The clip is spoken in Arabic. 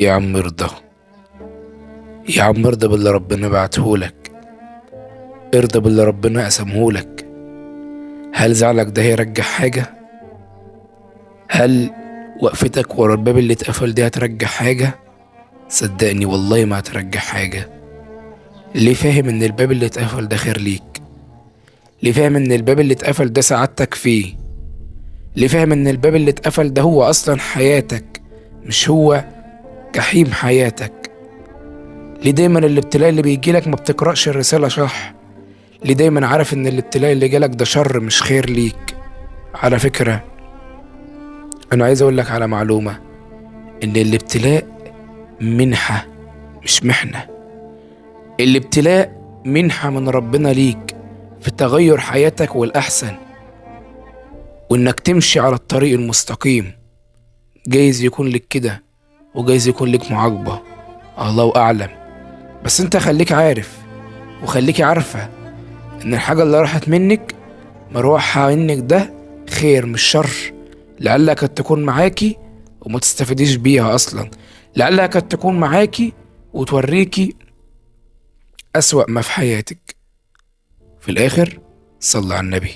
يا عم ارضى، يا عم ارضى باللي ربنا بعتهولك، ارضى باللي ربنا قسمهولك. هل زعلك ده هيرجع حاجة؟ هل وقفتك ورا الباب اللي اتقفل دي هترجع حاجة؟ صدقني والله ما هترجع حاجة. ليه فاهم ان الباب اللي اتقفل ده خير ليك؟ ليه فاهم ان الباب اللي اتقفل ده سعادتك فيه؟ ليه فاهم ان الباب اللي اتقفل ده هو اصلا حياتك، مش هو جحيم حياتك؟ ليه دايما الابتلاء اللي بيجيلك ما بتقرأش الرسالة صح؟ ليه دايما عارف ان الابتلاء اللي جالك ده شر مش خير ليك؟ على فكرة، انا عايز اقولك على معلومة، ان الابتلاء منحة مش محنة. الابتلاء منحة من ربنا ليك في تغير حياتك والأحسن، وإنك تمشي على الطريق المستقيم. جايز يكون لك كده وجايز يكون لك معاقبة، الله أعلم. بس أنت خليك عارف وخليكي عارفة إن الحاجة اللي راحت منك مروحها منك ده خير مش شر. لعلها كانت تكون معاكي وما تستفيديش بيها أصلا، لعلها كانت تكون معاكي وتوريكي أسوأ ما في حياتك. في الآخر صلى على النبي.